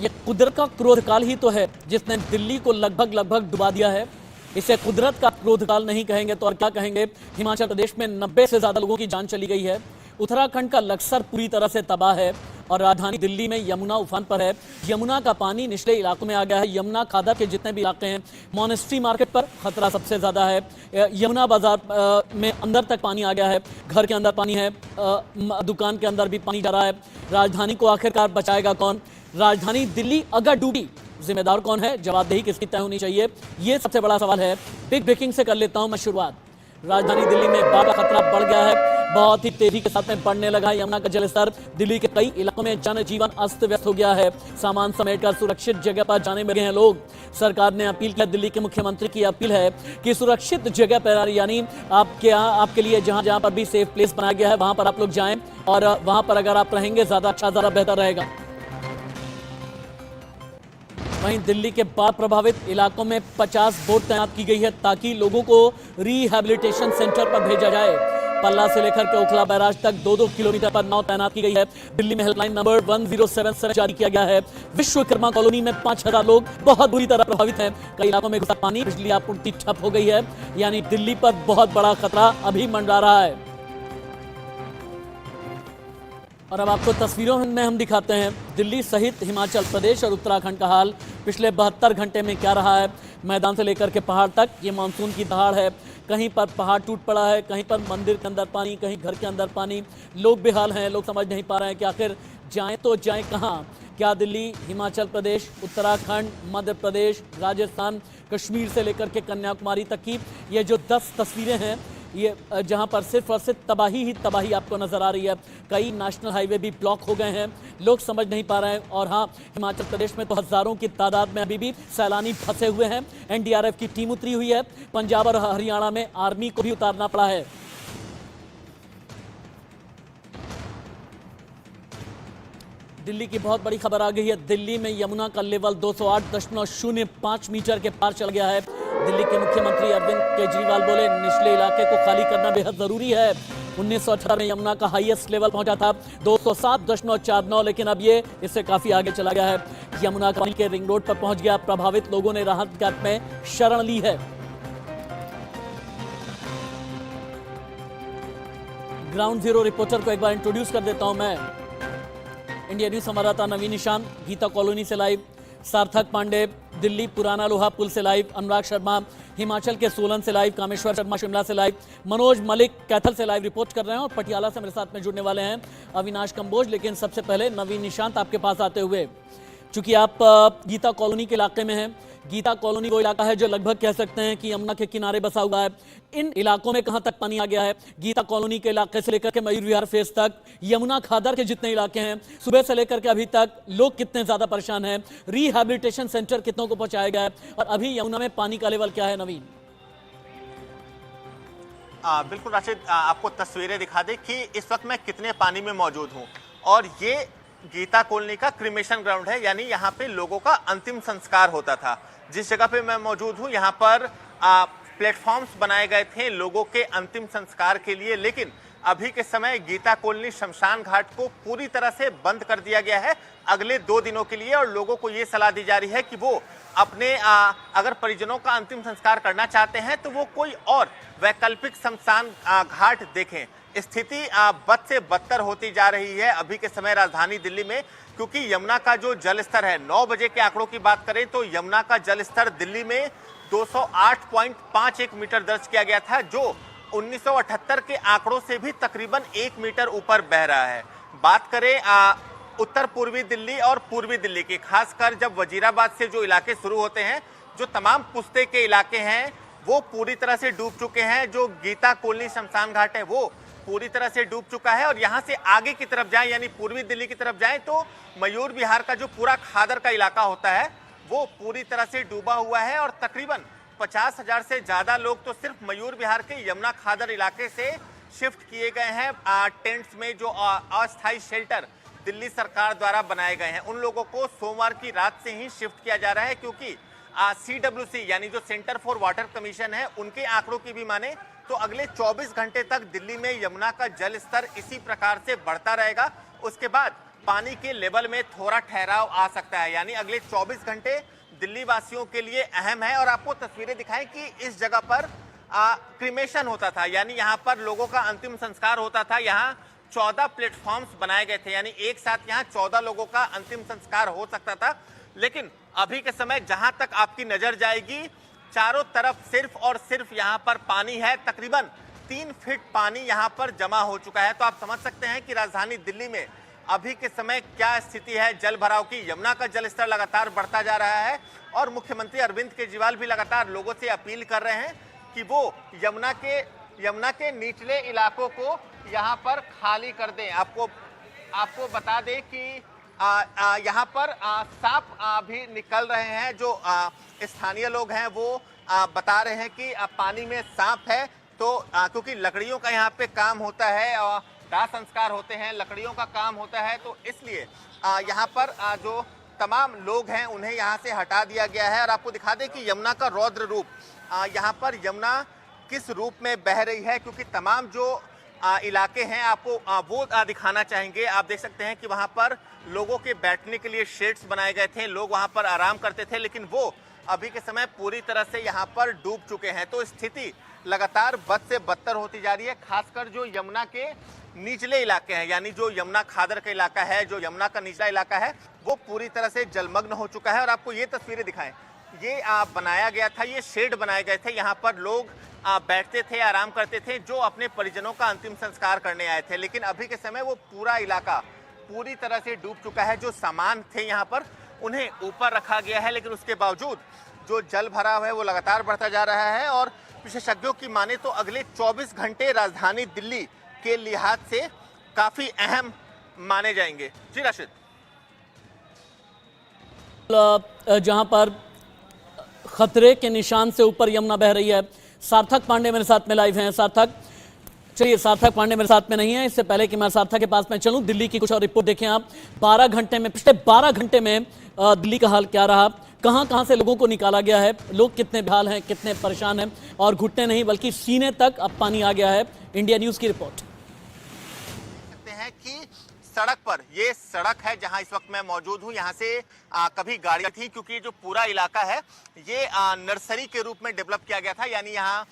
ये कुदरत का क्रोध काल ही तो है जिसने दिल्ली को लगभग डुबा दिया है। इसे कुदरत का क्रोध काल नहीं कहेंगे तो और क्या कहेंगे। हिमाचल प्रदेश में 90 से ज्यादा लोगों की जान चली गई है। उत्तराखंड का लक्सर पूरी तरह से तबाह है और राजधानी दिल्ली में यमुना उफान पर है। यमुना का पानी निचले इलाकों में आ गया है। यमुना खादर के जितने भी इलाके हैं, मॉनेस्ट्री मार्केट पर खतरा सबसे ज्यादा है। यमुना बाजार में अंदर तक पानी आ गया है। घर के अंदर पानी है, दुकान के अंदर भी पानी जा रहा है। राजधानी को आखिरकार बचाएगा कौन? राजधानी दिल्ली अगर डूबी, जिम्मेदार कौन है? जवाबदेही किसकी तय होनी चाहिए? ये सबसे बड़ा सवाल है। बिग ब्रेकिंग से कर लेता हूं मैं शुरुआत। राजधानी दिल्ली में बाढ़ का खतरा बढ़ गया है, बहुत ही तेजी के साथ में बढ़ने लगा है यमुना का जलस्तर। दिल्ली के कई इलाकों में जनजीवन अस्त व्यस्त हो गया है। सामान समेटकर सुरक्षित जगह पर जाने में लगे हैं लोग। सरकार ने अपील किया, दिल्ली के मुख्यमंत्री की अपील है कि सुरक्षित जगह पर, यानी आपके लिए जहां पर भी सेफ प्लेस बनाया गया है वहां पर आप लोग जाएं और वहां पर अगर आप रहेंगे ज्यादा अच्छा, ज्यादा बेहतर रहेगा। वहीं दिल्ली के बाढ़ प्रभावित इलाकों में 50 बोट तैनात की गई है ताकि लोगों को रिहैबिलिटेशन सेंटर पर भेजा जाए। पल्ला से लेकर के ओखला बैराज तक 2-2 किलोमीटर पर नाव तैनात की गई है। दिल्ली में हेल्पलाइन नंबर 1077 जारी किया गया है। विश्वकर्मा कॉलोनी में 5000 लोग बहुत बुरी तरह प्रभावित हैं। कई इलाकों में घुसा पानी, बिजली आपूर्ति ठप हो गई है। यानी दिल्ली पर बहुत बड़ा खतरा अभी मंडरा रहा है। और अब आपको तस्वीरों में हम दिखाते हैं दिल्ली सहित हिमाचल प्रदेश और उत्तराखंड का हाल पिछले 72 घंटे में क्या रहा है। मैदान से लेकर के पहाड़ तक ये मानसून की दहाड़ है। कहीं पर पहाड़ टूट पड़ा है, कहीं पर मंदिर के अंदर पानी, कहीं घर के अंदर पानी। लोग बेहाल हैं, लोग समझ नहीं पा रहे हैं कि आखिर जाएं तो जाएं कहां। क्या दिल्ली, हिमाचल प्रदेश, उत्तराखंड, मध्य प्रदेश, राजस्थान, कश्मीर से लेकर के कन्याकुमारी तक की ये जो 10 तस्वीरें हैं, ये जहां पर सिर्फ और सिर्फ तबाही ही तबाही आपको नजर आ रही है। कई नेशनल हाईवे भी ब्लॉक हो गए हैं, लोग समझ नहीं पा रहे हैं। और हाँ, हिमाचल प्रदेश में तो हजारों की तादाद में अभी भी सैलानी फंसे हुए हैं। एनडीआरएफ की टीम उतरी हुई है। पंजाब और हरियाणा में आर्मी को भी उतारना पड़ा है। दिल्ली की बहुत बड़ी खबर आ गई है। दिल्ली में यमुना का लेवल 208.05 मीटर के पार चल गया है। दिल्ली के मुख्यमंत्री अरविंद केजरीवाल बोले, निचले इलाके को खाली करना बेहद जरूरी है। 1918 में यमुना का हाईएस्ट लेवल पहुंचा था 207.49, लेकिन अब ये इससे काफी आगे चला गया है। यमुना का पानी के रिंग रोड पर पहुंच गया। प्रभावित लोगों ने राहत कैंप में शरण ली है। ग्राउंड जीरो रिपोर्टर को एक बार इंट्रोड्यूस कर देता हूं मैं। इंडिया न्यूज संवाददाता नवीन निशान गीता कॉलोनी से लाइव, सार्थक पांडे दिल्ली पुराना लोहा पुल से लाइव, अनुराग शर्मा हिमाचल के सोलन से लाइव, कामेश्वर शर्मा शिमला से लाइव, मनोज मलिक कैथल से लाइव रिपोर्ट कर रहे हैं और पटियाला से मेरे साथ में जुड़ने वाले हैं अविनाश कंबोज। लेकिन सबसे पहले नवीन निशांत आपके पास आते हुए, चूंकि आप गीता कॉलोनी के इलाके में हैं, गीता कॉलोनी वो इलाका है जो लगभग कह सकते हैं कि यमुना के किनारे बसा हुआ है। इन इलाकों में कहां तक पानी आ गया है? गीता कॉलोनी के इलाके से लेकर के मयूर विहार फेस तक, यमुना खादर के जितने इलाके हैं, सुबह से लेकर के अभी तक लोग कितने ज्यादा परेशान हैं? रिहैबिलिटेशन सेंटर कितनों को पहुंचाया गया है? और अभी यमुना में पानी का लेवल क्या है नवीन? बिल्कुल राशिद, आपको तस्वीरें दिखा दे कि इस वक्त मैं कितने पानी में मौजूद हूं। और ये गीता कॉलोनी का क्रिमेशन ग्राउंड है, यानी यहाँ पे लोगों का अंतिम संस्कार होता था। जिस जगह पे मैं मौजूद हूँ यहाँ पर प्लेटफॉर्म्स बनाए गए थे लोगों के अंतिम संस्कार के लिए, लेकिन अभी के समय गीता कॉलोनी शमशान घाट को पूरी तरह से बंद कर दिया गया है अगले 2 दिनों के लिए। और लोगों को ये सलाह दी जा रही है कि वो अपने अगर परिजनों का अंतिम संस्कार करना चाहते हैं तो वो कोई और वैकल्पिक शमशान घाट देखें। स्थिति बद से बदतर होती जा रही है अभी के समय राजधानी दिल्ली में, क्योंकि यमुना का जो जल स्तर है, 9 बजे के आंकड़ों की बात करें तो यमुना का जल स्तर दिल्ली में 208.51 मीटर दर्ज किया गया था, जो 1978 के आंकड़ों से भी तकरीबन 1 मीटर ऊपर बह रहा है। बात करें उत्तर पूर्वी दिल्ली और पूर्वी दिल्ली की, खासकर जब वजीराबाद से जो इलाके शुरू होते हैं, जो तमाम पुश्ते के इलाके हैं वो पूरी तरह से डूब चुके हैं। जो गीता कॉलोनी शमशान घाट है वो पूरी तरह से डूब चुका है। और यहाँ से आगे की तरफ जाएं, यानी पूर्वी दिल्ली की तरफ जाएं, तो मयूर विहार का जो पूरा खादर का इलाका होता है वो पूरी तरह से डूबा हुआ है। और तकरीबन 50,000 से ज्यादा लोग तो सिर्फ मयूर विहार के यमुना खादर इलाके से शिफ्ट किए गए हैं। टेंट्स में जो अस्थायी शेल्टर दिल्ली सरकार द्वारा बनाए गए हैं, उन लोगों को सोमवार की रात से ही शिफ्ट किया जा रहा है, क्योंकि CWC यानी जो सेंटर फॉर वाटर कमीशन है, उनके आंकड़ों की भी माने तो अगले 24 घंटे तक दिल्ली में यमुना का जल स्तर इसी प्रकार से बढ़ता रहेगा। उसके बाद पानी के लेवल में थोड़ा ठहराव आ सकता है, यानी अगले 24 घंटे दिल्ली वासियों के लिए अहम है। और आपको तस्वीरें दिखाएं कि इस जगह पर क्रिमेशन होता था, यानी यहाँ पर लोगों का अंतिम संस्कार होता था। यहाँ 14 प्लेटफॉर्म्स बनाए गए थे, यानी एक साथ यहाँ 14 लोगों का अंतिम संस्कार हो सकता था। लेकिन अभी के समय जहां तक आपकी नजर जाएगी, चारों तरफ सिर्फ और सिर्फ यहाँ पर पानी है। तकरीबन 3 फीट पानी यहाँ पर जमा हो चुका है। तो आप समझ सकते हैं कि राजधानी दिल्ली में अभी के समय क्या स्थिति है जल भराव की। यमुना का जल स्तर लगातार बढ़ता जा रहा है और मुख्यमंत्री अरविंद केजरीवाल भी लगातार लोगों से अपील कर रहे हैं कि वो यमुना के निचले इलाकों को यहाँ पर खाली कर दें। आपको बता दें कि यहाँ पर सांप भी निकल रहे हैं। जो स्थानीय लोग हैं वो बता रहे हैं कि पानी में सांप है। तो क्योंकि लकड़ियों का यहाँ पे काम होता है और दाह संस्कार होते हैं, लकड़ियों का काम होता है, तो इसलिए यहाँ पर जो तमाम लोग हैं उन्हें यहाँ से हटा दिया गया है। और आपको दिखा दें कि यमुना का रौद्र रूप, यहाँ पर यमुना किस रूप में बह रही है, क्योंकि तमाम जो इलाके हैं आपको वो दिखाना चाहेंगे। आप देख सकते हैं कि वहाँ पर लोगों के बैठने के लिए शेड्स बनाए गए थे, लोग वहाँ पर आराम करते थे, लेकिन वो अभी के समय पूरी तरह से यहाँ पर डूब चुके हैं। तो स्थिति लगातार बद से बदतर होती जा रही है, खासकर जो यमुना के निचले इलाके हैं, यानी जो यमुना खादर का इलाका है, जो यमुना का निचला इलाका है, वो पूरी तरह से जलमग्न हो चुका है। और आपको ये तस्वीरें दिखाएं, ये बनाया गया था, ये शेड बनाए गए थे, यहाँ पर लोग बैठते थे, आराम करते थे, जो अपने परिजनों का अंतिम संस्कार करने आए थे। लेकिन अभी के समय वो पूरा इलाका पूरी तरह से डूब चुका है। जो सामान थे यहाँ पर उन्हें ऊपर रखा गया है, लेकिन उसके बावजूद जो जल भराव है वो लगातार बढ़ता जा रहा है। और विशेषज्ञों की माने तो अगले 24 घंटे राजधानी दिल्ली के लिहाज से काफी अहम माने जाएंगे। जी राशिद। जहां पर खतरे के निशान से ऊपर यमुना बह रही है, सार्थक पांडे मेरे साथ में लाइव हैं। सार्थक, चलिए, सार्थक पांडे मेरे साथ में नहीं है, इससे पहले कि मैं सार्थक के पास में चलूं, दिल्ली की कुछ और रिपोर्ट देखें आप। 12 घंटे में, पिछले 12 घंटे में दिल्ली का हाल क्या रहा, कहां से लोगों को निकाला गया है, लोग कितने बेहाल हैं, कितने परेशान हैं, और घुटने नहीं बल्कि सीने तक अब पानी आ गया है। इंडिया न्यूज की रिपोर्ट। सकते हैं कि सड़क पर, ये सड़क है जहां इस वक्त मैं मौजूद हूं, यहां से कभी गाड़ियां थी, क्योंकि जो पूरा इलाका है ये नर्सरी के रूप में डेवलप किया गया था, यानी यहाँ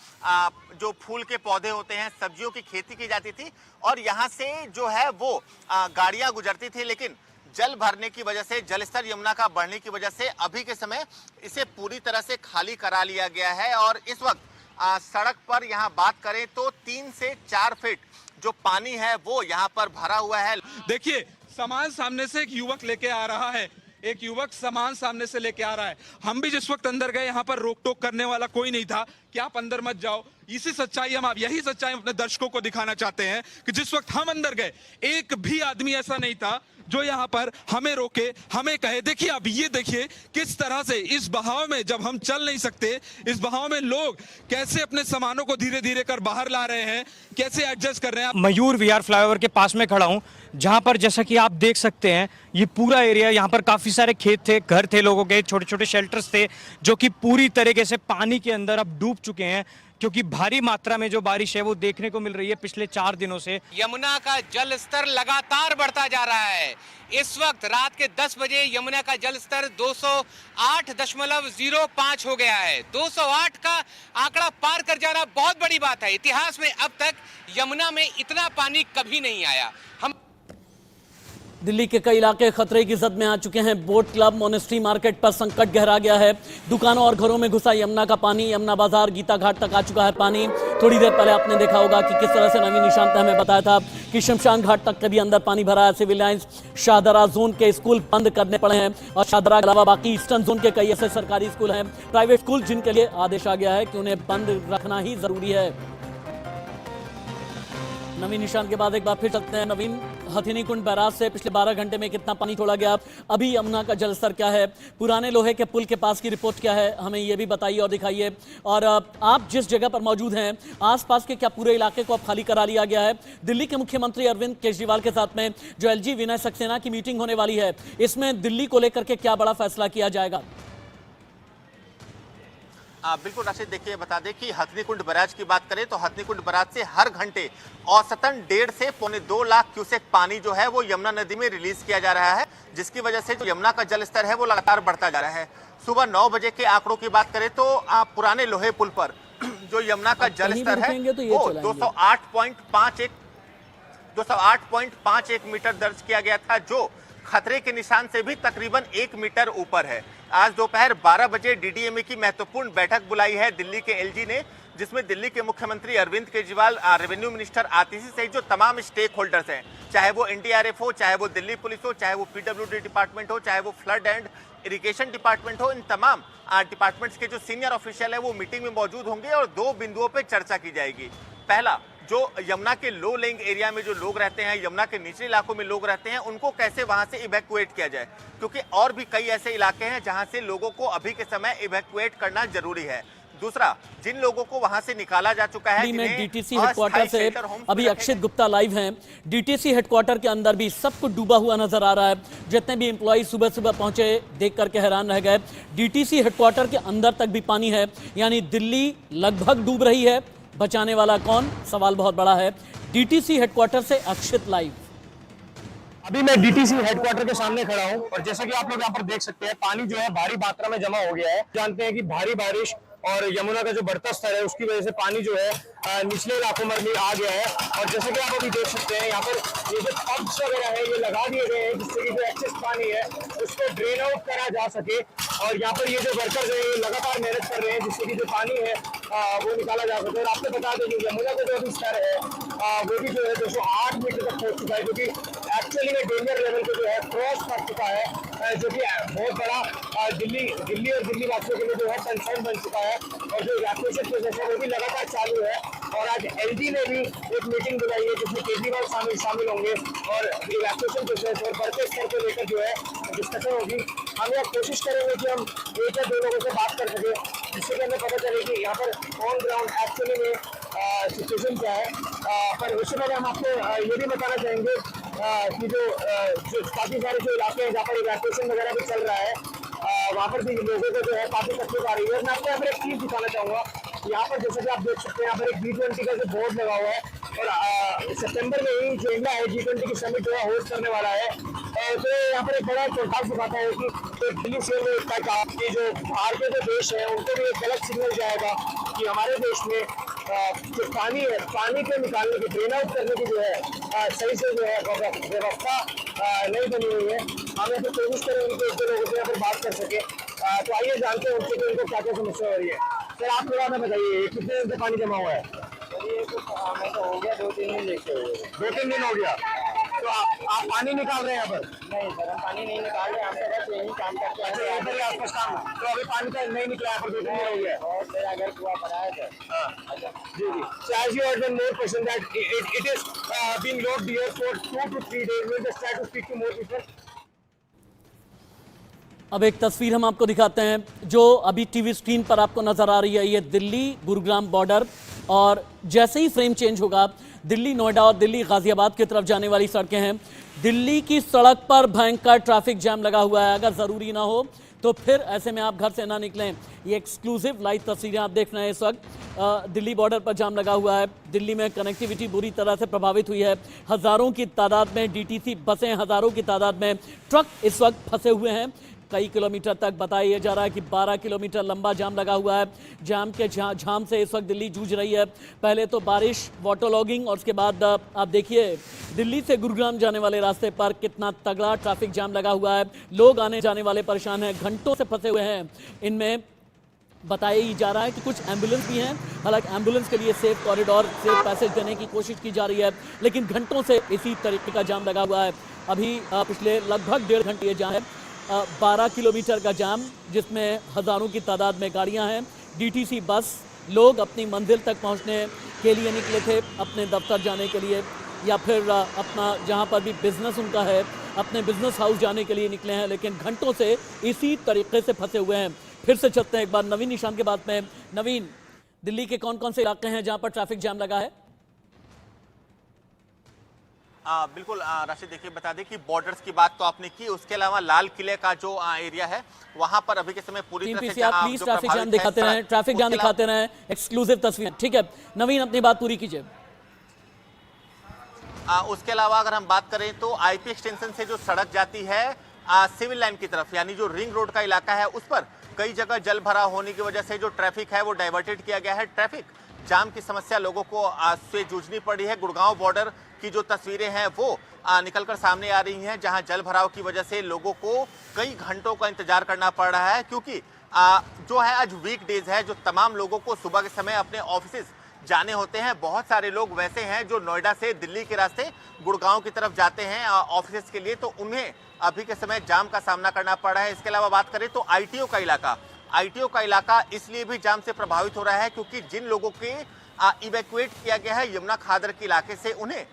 जो फूल के पौधे होते हैं, सब्जियों की खेती की जाती थी, और यहाँ से जो है वो गाड़ियां गुजरती थी। लेकिन जल भरने की वजह से, जल स्तर यमुना का बढ़ने की वजह से अभी के समय इसे पूरी तरह से खाली करा लिया गया है। और इस वक्त सड़क पर यहाँ बात करें तो 3 से 4 फीट जो पानी है वो यहाँ पर भरा हुआ है। देखिए, सामान सामने से एक युवक लेके आ रहा है, एक युवक सामान सामने से लेके आ रहा है। हम भी जिस वक्त अंदर गए, यहाँ पर रोक टोक करने वाला कोई नहीं था कि आप अंदर मत जाओ। यही सच्चाई अपने दर्शकों को दिखाना चाहते हैं कि जिस वक्त हम अंदर गए, एक भी आदमी ऐसा नहीं था जो यहाँ पर हमें रोके, हमें कहे। देखिए, अब ये देखिए किस तरह से इस बहाव में, जब हम चल नहीं सकते, इस बहाव में लोग कैसे अपने सामानों को धीरे धीरे कर बाहर ला रहे हैं, कैसे एडजस्ट कर रहे हैं। मयूर विहार फ्लाईओवर के पास में खड़ा हूँ, जहां पर जैसा कि आप देख सकते हैं ये पूरा एरिया, यहाँ पर काफी सारे खेत थे, घर थे, लोगों के छोटे छोटे शेल्टर्स थे, जो कि पूरी तरीके से पानी के अंदर अब डूब चुके हैं, क्योंकि भारी मात्रा में जो बारिश है वो देखने को मिल रही है पिछले 4 दिनों से। यमुना का जल स्तर लगातार बढ़ता जा रहा है। इस वक्त रात के 10 बजे यमुना का जल स्तर 208.05 हो गया है। 208 का आंकड़ा पार कर जाना बहुत बड़ी बात है। इतिहास में अब तक यमुना में इतना पानी कभी नहीं आया। हम दिल्ली के कई इलाके खतरे की जद में आ चुके हैं। बोट क्लब, मोनेस्ट्री मार्केट पर संकट गहरा गया है। दुकानों और घरों में घुसा यमुना का पानी। यमुना बाजार, गीता घाट तक आ चुका है पानी। थोड़ी देर पहले आपने देखा होगा कि किस तरह से नवीन निशांत ने हमें बताया था कि शमशान घाट तक के भी अंदर पानी भरा है। सिविल लाइंस, शाहदरा जोन के स्कूल बंद करने पड़े हैं, और शाहदरा के अलावा बाकी ईस्टर्न जोन के कई ऐसे सरकारी स्कूल हैं, प्राइवेट स्कूल, जिनके लिए आदेश आ गया है कि उन्हें बंद रखना ही जरूरी है। नवीन निशांत के बाद एक बार फिर चलते हैं। नवीन, हथिनी कुंड बैराज से पिछले 12 घंटे में कितना पानी छोड़ा गया, अभी यमुना का जलस्तर क्या है, पुराने लोहे के पुल के पास की रिपोर्ट क्या है, हमें ये भी बताइए और दिखाइए। और आप जिस जगह पर मौजूद हैं, आसपास के क्या पूरे इलाके को अब खाली करा लिया गया है? दिल्ली के मुख्यमंत्री अरविंद केजरीवाल के साथ में जो एलजी विनय सक्सेना की मीटिंग होने वाली है, इसमें दिल्ली को लेकर के क्या बड़ा फैसला किया जाएगा? बिल्कुल राशिद, देखिए बता दें कि हथनीकुंड बैराज की बात करें तो हथनीकुंड बैराज से हर घंटे औसतन 1.5 से पौने 2 लाख क्यूसेक पानी जो है वो यमुना नदी में रिलीज किया जा रहा है, जिसकी वजह से जो यमुना का जल स्तर है वो लगातार बढ़ता जा रहा है। सुबह 9 बजे के आंकड़ों की बात करें तो पुराने लोहे पुल पर जो यमुना का जल स्तर है वो 208.51 मीटर दर्ज किया गया था, जो खतरे के निशान से भी तकरीबन 1 मीटर ऊपर है। आज दोपहर 12 बजे डीडीएमए की महत्वपूर्ण बैठक बुलाई है दिल्ली के एलजी ने, जिसमें दिल्ली के मुख्यमंत्री अरविंद केजरीवाल, रेवेन्यू मिनिस्टर आतिशी सहित जो तमाम स्टेक होल्डर्स हैं, चाहे वो एनडीआरएफ हो, चाहे वो दिल्ली पुलिस हो, चाहे वो पीडब्ल्यूडी डिपार्टमेंट हो, चाहे वो फ्लड एंड इरिगेशन डिपार्टमेंट हो, इन तमाम डिपार्टमेंट्स के जो सीनियर ऑफिशियल है वो मीटिंग में मौजूद होंगे और 2 बिंदुओं पर चर्चा की जाएगी। पहला, जो यमुना के लो लेइंग एरिया में जो लोग रहते हैं, यमुना के निचले इलाकों में लोग रहते हैं, उनको कैसे वहां से इवैक्यूएट किया जाए, क्योंकि और भी कई ऐसे इलाके हैं जहां से लोगों को अभी के समय इवैक्यूएट करना जरूरी है। दूसरा, जिन लोगों को वहां से निकाला जा चुका है, में डीटीसी हेडक्वार्टर से अभी अक्षित गुप्ता लाइव हैं। डीटीसी हेडक्वार्टर के अंदर भी सब कुछ डूबा हुआ नजर आ रहा है। जितने भी एम्प्लॉय सुबह सुबह पहुंचे देख करके हैरान रह गए। डीटीसी हेडक्वार्टर के अंदर तक भी पानी है, यानी दिल्ली लगभग डूब रही है। बचाने वाला कौन, सवाल बहुत बड़ा है। डीटीसी हेडक्वार्टर से अक्षित लाइव। अभी मैं डीटीसी हेडक्वार्टर के सामने खड़ा हूं और जैसा कि आप लोग यहाँ पर देख सकते हैं, पानी जो है भारी मात्रा में जमा हो गया है। जानते हैं कि भारी बारिश और यमुना का जो बढ़ता स्तर है उसकी वजह से पानी जो है निचले इलाकों में भी आ गया है। और जैसे कि आप अभी देख सकते हैं, यहाँ पर ये जो पंप्स वगैरह है ये लगा दिए गए हैं, जिससे कि जो एक्सेस पानी है उसको ड्रेन आउट करा जा सके। और यहाँ पर ये जो वर्कर्स है ये लगातार मेहनत कर रहे हैं, जिससे कि जो पानी है वो निकाला जा सके। और आपको बता दें कि यमुना का जो अभी स्तर है वो भी जो है 208 मीटर तक पहुंच चुका है, जो कि एक्चुअली में डेंजर लेवल को जो है क्रॉस कर चुका है, जो कि बहुत बड़ा दिल्ली और दिल्ली वासियों के लिए जो है कंसर्न बन चुका है। और जो इवैक्यूएशन प्रोसेस है वो भी लगातार चालू है। और आज एलजी ने भी एक मीटिंग बुलाई है जिसमें केजरीवाल शामिल होंगे और इवैक्यूएशन प्रोसेस और बढ़ते स्तर को लेकर जो है डिस्कशन होगी। हम यह कोशिश करेंगे कि हम एक या 2 लोगों से बात कर सके, जिससे कि हमें पता चले कि यहाँ पर ऑन ग्राउंड एक्चुअली में सिचुएशन क्या है। पर उससे पहले हम आपको ये भी बताना चाहेंगे कि जो काफ़ी सारे जो इलाके हैं जहाँ पर इवैक्यूएशन वगैरह भी चल रहा है, वहाँ पर भी लोगों को जो है काफ़ी तकलीफ आ रही है। मैं आपको यहाँ पर एक चीज़ दिखाना चाहूँगा। यहाँ पर जैसे कि आप देख सकते हैं, यहाँ पर एक G20 का जो बोर्ड लगा हुआ है और सितंबर में ही जो इंडिया है G20 की समिट जो है होस्ट करने वाला है। तो यहाँ पर एक बड़ा प्रोग्राम दिखाता है कि दिल्ली से कि जो बाहर के जो देश है उनको भी एक गलत सिग्नल जाएगा कि हमारे देश में जो पानी है, पानी को निकालने की, ड्रेन आउट करने की जो है सही से जो है व्यवस्था नहीं बनी हुई है। हम यहाँ पर कोशिश करेंगे कि एक 2 लोगों से यहाँ पर बात कर सके। तो आइए जानते हैं उनसे कि उनको क्या क्या समस्या हो रही है। सर आप थोड़ा हमें बताइए, कितने दिन से पानी जमा हुआ है? ये कुछ हमें तो हो गया 2-3 दिन लेके हुए। 2-3 दिन हो गया। तो आप पानी निकाल रहे हैं यहाँ पर? नहीं सर, हम पानी नहीं निकाल रहे, हम तो बस यही काम करते हैं। अच्छा, इधर ही आसपास काम है। तो अभी पानी का नहीं निकला यहाँ पर 2-3 दिन हो गया। और मेरा घर कुआ भरा है सर। हाँ जी जी। So as you heard one more question that it is being locked here for 2 to 3 days. We'll just try to speak to more people. अब एक तस्वीर हम आपको दिखाते हैं जो अभी टीवी स्क्रीन पर आपको नजर आ रही है। ये दिल्ली गुरुग्राम बॉर्डर, और जैसे ही फ्रेम चेंज होगा दिल्ली नोएडा और दिल्ली गाजियाबाद की तरफ जाने वाली सड़कें हैं। दिल्ली की सड़क पर भयंकर ट्रैफिक जाम लगा हुआ है। अगर ज़रूरी ना हो तो फिर ऐसे में आप घर से ना निकलें। ये एक्सक्लूसिव लाइव तस्वीरें आप देख रहे हैं। इस वक्त दिल्ली बॉर्डर पर जाम लगा हुआ है। दिल्ली में कनेक्टिविटी बुरी तरह से प्रभावित हुई है। हज़ारों की तादाद में डीटीसी बसें, हज़ारों की तादाद में ट्रक इस वक्त फंसे हुए हैं। कई किलोमीटर तक बताया जा रहा है कि 12 किलोमीटर लंबा जाम लगा हुआ है। जाम के झाम से इस वक्त दिल्ली जूझ रही है। पहले तो बारिश, वाटरलॉगिंग, और उसके बाद आप देखिए दिल्ली से गुरुग्राम जाने वाले रास्ते पर कितना तगड़ा ट्रैफिक जाम लगा हुआ है। लोग आने जाने वाले परेशान हैं, घंटों से फंसे हुए हैं। इनमें बताया ही जा रहा है कि कुछ एम्बुलेंस भी हैं। हालांकि एम्बुलेंस के लिए सेफ कॉरिडोर, सेफ पैसेज देने की कोशिश की जा रही है, लेकिन घंटों से इसी तरीके का जाम लगा हुआ है। अभी पिछले लगभग 1.5 घंटे ये जाम है। 12 किलोमीटर का जाम, जिसमें हज़ारों की तादाद में गाड़ियां हैं। डीटीसी बस, लोग अपनी मंजिल तक पहुंचने के लिए निकले थे, अपने दफ्तर जाने के लिए, या फिर अपना जहां पर भी बिजनेस उनका है, अपने बिजनेस हाउस जाने के लिए निकले हैं, लेकिन घंटों से इसी तरीके से फंसे हुए हैं। फिर से चलते हैं एक बार नवीन निशान के बाद में। नवीन, दिल्ली के कौन कौन से इलाके हैं जहां पर ट्रैफिक जाम लगा है? बिल्कुल राशिद, देखिए बता दें कि बॉर्डर्स की बात तो आपने की, उसके अलावा लाल किले का जो एरिया है वहां पर अभी के समय पूरी टीम तरह से पीसीआर प्लीज जो ट्रैफिक जाम प्रभावित है, दिखाते रहें, ट्रैफिक जाम उसके अलावा- दिखाते रहें, एक्सक्लूसिव तस्वीरें। ठीक है नवीन, अपनी बात पूरी कीजिए। उसके अलावा अगर हम बात करें तो आईपी एक्सटेंशन से जो सड़क जाती है सिविल लाइन की तरफ, यानी जो रिंग रोड का इलाका है, उस पर कई जगह जल भरा होने की वजह से जो ट्रैफिक है वो डाइवर्टेड किया गया है। ट्रैफिक जाम की समस्या लोगों को से जूझनी पड़ी है। गुड़गांव बॉर्डर की जो तस्वीरें हैं वो निकलकर सामने आ रही हैं, जहां जल भराव की वजह से लोगों को कई घंटों का इंतजार करना पड़ रहा है, क्योंकि जो है आज वीकडेज है, जो तमाम लोगों को सुबह के समय अपने ऑफिस जाने होते हैं। बहुत सारे लोग वैसे हैं जो नोएडा से दिल्ली के रास्ते गुड़गांव की तरफ जाते हैं ऑफिस के लिए, तो उन्हें अभी के समय जाम का सामना करना पड़ रहा है। इसके अलावा बात करें तो आईटीओ का इलाका इसलिए भी जाम से प्रभावित हो रहा है क्योंकि जिन लोगों के इवैक्यूएट किया गया है यमुना खादर के इलाके से, उन्हें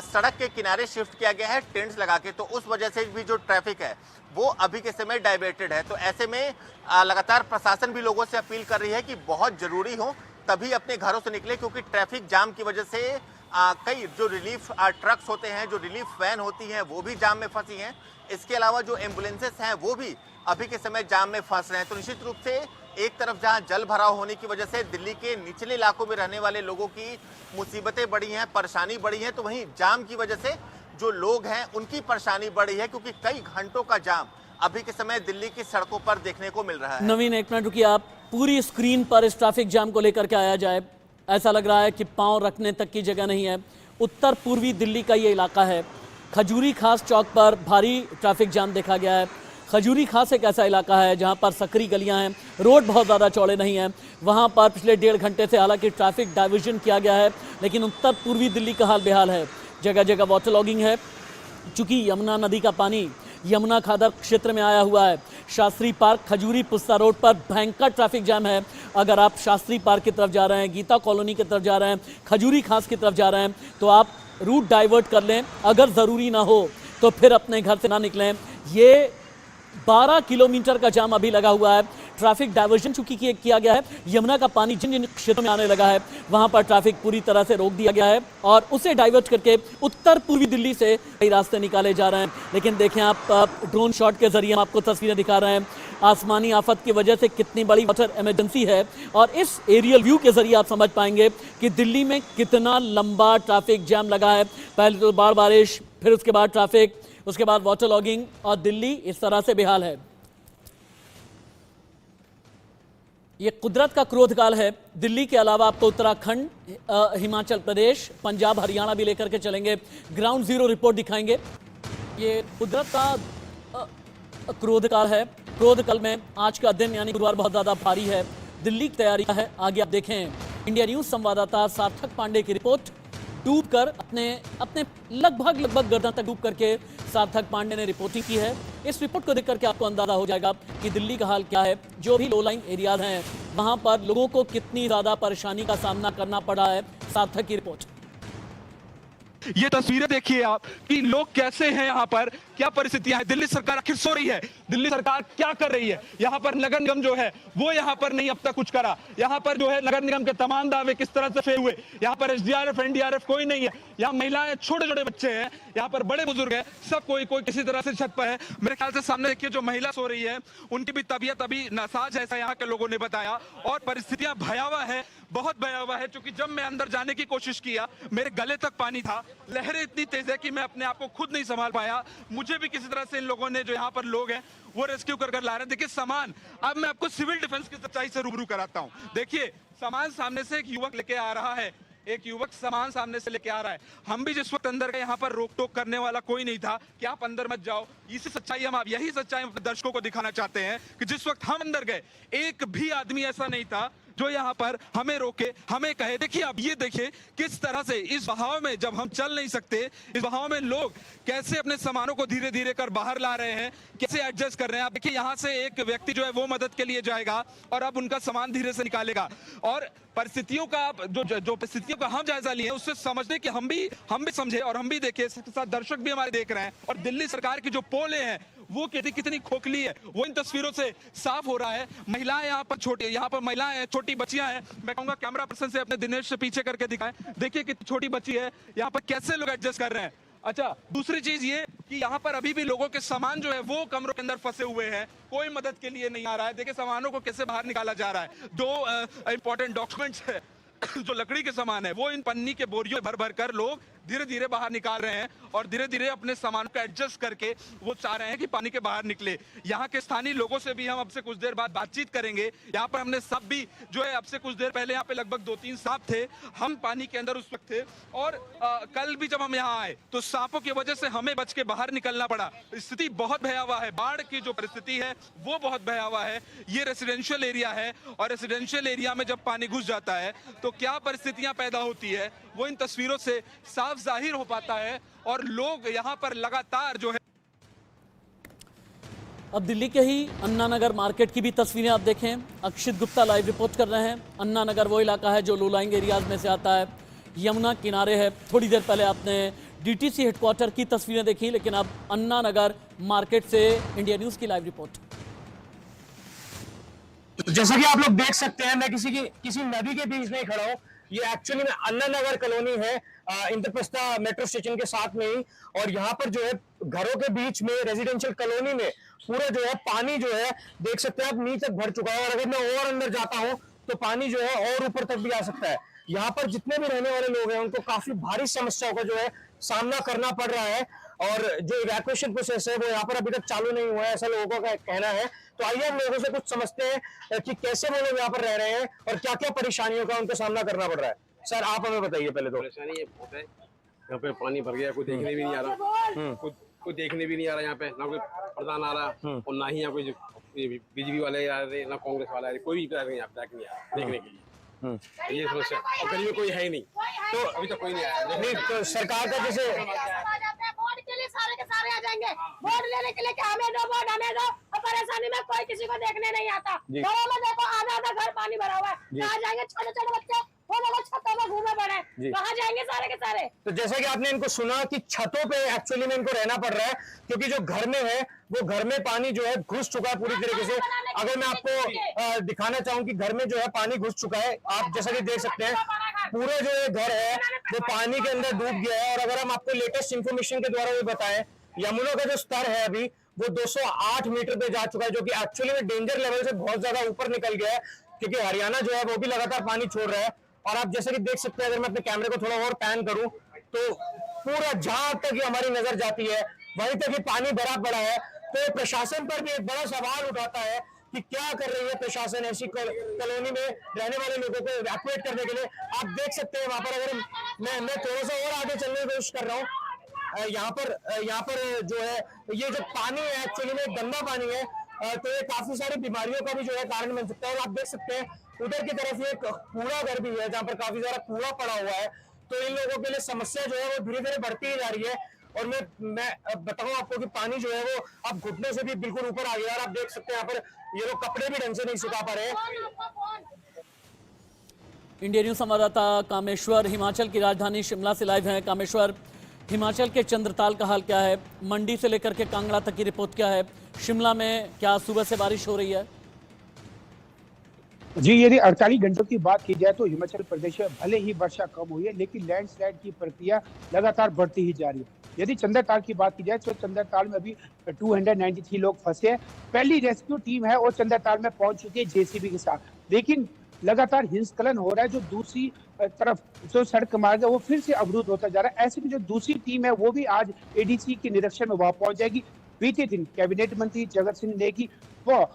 सड़क के किनारे शिफ्ट किया गया है टेंट्स लगा के, तो उस वजह से भी जो ट्रैफिक है वो अभी के समय डाइवर्टेड है। तो ऐसे में लगातार प्रशासन भी लोगों से अपील कर रही है कि बहुत जरूरी हो तभी अपने घरों से निकले, क्योंकि ट्रैफिक जाम की वजह से कई जो रिलीफ ट्रक्स होते हैं, जो रिलीफ वैन होती हैं, वो भी जाम में फंसी हैं। इसके अलावा जो एम्बुलेंसेस हैं वो भी अभी के समय जाम में फंस रहे हैं। तो निश्चित रूप से एक तरफ जहां जल भराव होने की वजह से दिल्ली के निचले इलाकों में रहने वाले लोगों की मुसीबतें बढ़ी हैं, परेशानी बढ़ी है, तो वहीं जाम की वजह से जो लोग हैं उनकी परेशानी बढ़ी है, क्योंकि कई घंटों का जाम अभी के समय दिल्ली की सड़कों पर देखने को मिल रहा है। नवीन एक मिनट रुकिए, आप पूरी स्क्रीन पर इस ट्रैफिक जाम को लेकर के आया जाए। ऐसा लग रहा है कि पांव रखने तक की जगह नहीं है। उत्तर पूर्वी दिल्ली का ये इलाका है। खजूरी खास चौक पर भारी ट्रैफिक जाम देखा गया है। खजूरी खास एक ऐसा इलाका है जहां पर सकरी गलियां हैं, रोड बहुत ज़्यादा चौड़े नहीं हैं। वहां पर पिछले 1.5 घंटे से हालांकि ट्रैफिक डाइवर्जन किया गया है, लेकिन उत्तर पूर्वी दिल्ली का हाल बेहाल है। जगह जगह वाटर लॉगिंग है, चूंकि यमुना नदी का पानी यमुना खादर क्षेत्र में आया हुआ है। शास्त्री पार्क खजूरी पुस्ता रोड पर भयंकर ट्रैफिक जाम है। अगर आप शास्त्री पार्क की तरफ जा रहे हैं, गीता कॉलोनी की तरफ जा रहे हैं, खजूरी खास की तरफ जा रहे हैं, तो आप रूट डाइवर्ट कर लें। अगर ज़रूरी ना हो तो फिर अपने घर से ना निकलें। ये 12 किलोमीटर का जाम अभी लगा हुआ है। ट्रैफिक डाइवर्जन चूंकि किया गया है, यमुना का पानी जिन जिन क्षेत्रों में आने लगा है वहां पर ट्रैफिक पूरी तरह से रोक दिया गया है और उसे डाइवर्ट करके उत्तर पूर्वी दिल्ली से कई रास्ते निकाले जा रहे हैं। लेकिन देखें आप ड्रोन शॉट के जरिए हम आपको तस्वीरें दिखा रहे हैं, आसमानी आफत की वजह से कितनी बड़ी वाटर इमरजेंसी है, और इस एरियल व्यू के जरिए आप समझ पाएंगे कि दिल्ली में कितना लंबा ट्रैफिक जाम लगा है। पहले तो बाढ़ बारिश, फिर उसके बाद ट्रैफिक, उसके बाद वाटर लॉगिंग, और दिल्ली इस तरह से बेहाल है। ये कुदरत का क्रोध काल है। दिल्ली के अलावा आपको उत्तराखंड, हिमाचल प्रदेश, पंजाब, हरियाणा भी लेकर के चलेंगे, ग्राउंड जीरो रिपोर्ट दिखाएंगे। ये कुदरत का क्रोध काल है। क्रोध काल में आज का दिन यानी गुरुवार बहुत ज्यादा भारी है। दिल्ली की तैयारी है, आगे आप देखें। इंडिया न्यूज संवाददाता सार्थक पांडे की रिपोर्ट। डूबकर अपने लगभग गर्दन तक डूब करके सार्थक पांडे ने रिपोर्टिंग की है। इस रिपोर्ट को देख करके आपको अंदाजा हो जाएगा कि दिल्ली का हाल क्या है। जो भी लो लाइन एरियाज हैं वहां पर लोगों को कितनी ज्यादा परेशानी का सामना करना पड़ा है। सार्थक की रिपोर्ट। ये तस्वीरें देखिए आप कि लोग कैसे हैं, यहाँ पर क्या परिस्थितियां हैं। दिल्ली सरकार आखिर सो रही है, दिल्ली सरकार क्या कर रही है। यहाँ पर नगर निगम जो है वो यहाँ पर नहीं अब तक कुछ करा। यहाँ पर जो है नगर निगम के तमाम दावे किस तरह से फेल हुए। यहाँ पर एसडीआरएफ एनडीआरएफ कोई नहीं है। यहाँ महिलाएं, छोटे छोटे बच्चे हैं, यहाँ पर बड़े बुजुर्ग हैं, सब कोई किसी तरह से छत पर है। मेरे ख्याल से सामने देखिए जो महिला सो रही है उनकी भी तबीयत अभी नासाज है, ऐसा यहाँ के लोगों ने बताया। और परिस्थितियां भयावह है, बहुत भयावह है, क्योंकि जब मैं अंदर जाने की कोशिश किया मेरे गले तक पानी था। लहरें इतनी तेज है कि मैं अपने आप को खुद नहीं संभाल पाया। मुझे भी किसी तरह से इन लोगों ने, जो यहाँ पर लोग हैं, वो रेस्क्यू कर ला रहे हैं। देखिए सामान, अब मैं आपको सिविल डिफेंस की सच्चाई से रूबरू कराता हूँ। देखिए सामान सामने से एक युवक लेके आ रहा है, एक युवक सामान सामने से लेके आ रहा है। हम भी जिस वक्त अंदर गए यहाँ पर रोक टोक करने वाला कोई नहीं था कि आप अंदर मत जाओ। इसी सच्चाई यही सच्चाई हम दर्शकों को दिखाना चाहते हैं कि जिस वक्त हम अंदर गए एक भी आदमी ऐसा नहीं था जो यहाँ पर हमें रोके, हमें कहे। देखिए आप ये देखिए किस तरह से इस बहाव में, जब हम चल नहीं सकते, इस बहाव में लोग कैसे अपने सामानों को धीरे धीरे कर बाहर ला रहे हैं, कैसे एडजस्ट कर रहे हैं। आप देखिए यहाँ से एक व्यक्ति जो है वो मदद के लिए जाएगा और अब उनका सामान धीरे से निकालेगा। और परिस्थितियों का जो परिस्थितियों का हम जायजा लिए उससे समझने कि हम भी समझे और हम भी देखे, इसके साथ दर्शक भी हमारे देख रहे हैं। और दिल्ली सरकार की जो पोलें हैं वो कितनी खोखली है वो इन तस्वीरों से साफ हो रहा है। महिलाएं यहाँ पर महिलाएं हैं, छोटी बच्चियां हैं। मैं कहूंगा कैमरा पर्सन से अपने दिनेश से पीछे करके दिखाएं। देखिए कितनी छोटी बच्ची है, यहाँ पर कैसे लोग एडजस्ट कर रहे हैं। अच्छा, दूसरी चीज ये कि यहाँ पर अभी भी लोगों के सामान जो है वो कमरों के अंदर फंसे हुए हैं, कोई मदद के लिए नहीं आ रहा है। देखिए सामानों को कैसे बाहर निकाला जा रहा है। दो इंपॉर्टेंट डॉक्यूमेंट्स है जो लकड़ी के सामान है वो इन पन्नी के बोरियों भर भर कर लोग धीरे धीरे बाहर निकाल रहे हैं और धीरे धीरे अपने सामान को एडजस्ट करके वो चाह रहे हैं कि पानी के बाहर निकले। यहाँ के स्थानीय लोगों से भी हम अब से कुछ देर बाद बातचीत करेंगे। यहाँ पर हमने सब भी जो है अब से कुछ देर पहले यहाँ पे लगभग 2-3 सांप थे, हम पानी के अंदर उस वक्त थे और कल भी जब हम यहाँ आए तो सांपों की वजह से हमें बच के बाहर निकलना पड़ा। स्थिति बहुत भयावह है, बाढ़ की जो परिस्थिति है वो बहुत भयावह है। ये रेसिडेंशियल एरिया है और रेसिडेंशियल एरिया में जब पानी घुस जाता है तो क्या परिस्थितियां पैदा होती है वो इन तस्वीरों से साफ जाहिर हो पाता है और लोग यहाँ पर लगातार जो है। अब दिल्ली के ही अन्ना नगर मार्केट की भी तस्वीरें आप देखें। अक्षित गुप्ता लाइव रिपोर्ट कर रहे हैं। अन्ना नगर वो इलाका है जो लो लाइंग एरियाज में से आता है, यमुना किनारे है। थोड़ी देर पहले आपने डीटीसी हेडक्वार्टर की तस्वीरें देखी, लेकिन अब अन्ना नगर मार्केट से इंडिया न्यूज की लाइव रिपोर्ट। जैसा कि आप लोग देख सकते हैं, मैं किसी नदी के बीच में खड़ा हूँ। ये एक्चुअली में अन्ना नगर कॉलोनी है, इंद्रप्रस्थ मेट्रो स्टेशन के साथ में ही। और यहाँ पर जो है घरों के बीच में रेजिडेंशियल कॉलोनी में पूरा जो है पानी जो है देख सकते हैं आप नीचे तक भर चुका है। और अगर मैं और अंदर जाता हूँ तो पानी जो है और ऊपर तक भी आ सकता है। यहाँ पर जितने भी रहने वाले लोग हैं उनको काफी भारी समस्याओं का जो है सामना करना पड़ रहा है। और जो इवैक्यूएशन प्रोसेस है वो यहाँ पर अभी तक चालू नहीं हुआ है, ऐसा लोगों का कहना है। तो आइए हम लोगों से कुछ समझते हैं कि कैसे वो लोग यहाँ पर रह रहे हैं और क्या क्या परेशानियों का उनको सामना करना पड़ रहा है। सर आप हमें बताइए पहले तो। परेशानी ये बहुत है, यहाँ पे पानी भर गया, कोई देखने भी नहीं आ रहा, कोई देखने भी नहीं आ रहा यहाँ पे, ना कोई प्रधान आ रहा और ना ही यहाँ कोई बीजेपी वाले आ रहे, ना कांग्रेस वाले आ रहे, कोई भी यहाँ तक नहीं आ रहा देखने के लिए। ये समस्या और गली में कोई है ही नहीं, तो अभी तक कोई नहीं आया। नहीं तो सरकार का जैसे वोट के लिए सारे के सारे आ जाएंगे, वोट लेने के लिए कि हमें दो वोट हमें दो, और परेशानी में कोई किसी को देखने नहीं आता। घरों में देखो आधा आधा घर पानी भरा हुआ है, कहाँ जाएंगे छोटे छोटे बच्चे, वो लोग छतों में घूमे पड़े, कहाँ जाएंगे सारे के सारे। तो जैसा कि आपने इनको सुना कि छतों पे एक्चुअली में इनको रहना पड़ रहा है, क्योंकि जो घर में है वो घर में पानी जो है घुस चुका है पूरी तरीके से। अगर मैं आपको दिखाना चाहूँ कि घर में जो है पानी घुस चुका है, आप जैसा कि देख सकते हैं पूरा जो ये घर है वो पानी के अंदर डूब गया है। और अगर हम आपको लेटेस्ट इंफॉर्मेशन के द्वारा भी बताएं, यमुना का जो स्तर है अभी वो 208 मीटर पे जा चुका है, जो कि एक्चुअली में डेंजर लेवल से बहुत ज्यादा ऊपर निकल गया है, क्योंकि हरियाणा जो है वो भी लगातार पानी छोड़ रहा है। और आप जैसे कि देख सकते हैं, अगर मैं अपने कैमरे को थोड़ा और पैन करूं तो पूरा जहां तक ही हमारी नजर जाती है वहीं तक ही पानी भरा पड़ा है। तो प्रशासन पर भी एक बड़ा सवाल उठाता है कि क्या कर रही है प्रशासन ऐसी कॉलोनी में रहने वाले लोगों को इवैक्यूएट करने के लिए। आप देख सकते हैं वहां पर, अगर मैं थोड़ा सा और आगे चलने की कोशिश कर रहा हूँ, यहाँ पर जो है ये जो पानी है एक्चुअली में गंदा पानी है, तो ये काफी सारी बीमारियों का भी जो है कारण बन सकता है। और आप देख सकते हैं उधर की तरफ एक कूड़ा घर भी है जहाँ पर काफी सारा कूड़ा पड़ा हुआ है। तो इन लोगों के लिए समस्या जो है वो धीरे धीरे बढ़ती ही जा रही है। और मैं बताऊं आपको कि पानी जो है वो अब घुटने से भी बिल्कुल ऊपर आ गया। और आप देख सकते हैं यहाँ पर ये लोग कपड़े भी ढंग से नहीं सुखा पा रहे हैं। इंडिया न्यूज संवाददाता कामेश्वर हिमाचल की राजधानी शिमला से लाइव हैं। कामेश्वर, हिमाचल के चंद्रताल का हाल क्या है? मंडी से लेकर के कांगड़ा तक की रिपोर्ट क्या है? शिमला में क्या सुबह से बारिश हो रही है? जी, यदि 48 घंटों की बात की जाए तो हिमाचल प्रदेश में भले ही वर्षा कम हुई है, लेकिन लैंडस्लाइड की प्रक्रिया लगातार बढ़ती ही जा रही है। यदि चंद्रताल की बात की जाए तो चंद्रताल में अभी 293 लोग फंसे हैं। पहली रेस्क्यू टीम है और चंद्रताल में पहुंच चुकी है जेसीबी के साथ, लेकिन लगातार हिमस्खलन हो रहा है। जो दूसरी तरफ जो सड़क मार्ग है वो फिर से अवरुद्ध होता जा रहा है। ऐसे में जो दूसरी टीम है वो भी आज एडीसी के निरीक्षण में वहां पहुंच जाएगी। बीते दिन कैबिनेट मंत्री जगत सिंह नेगी व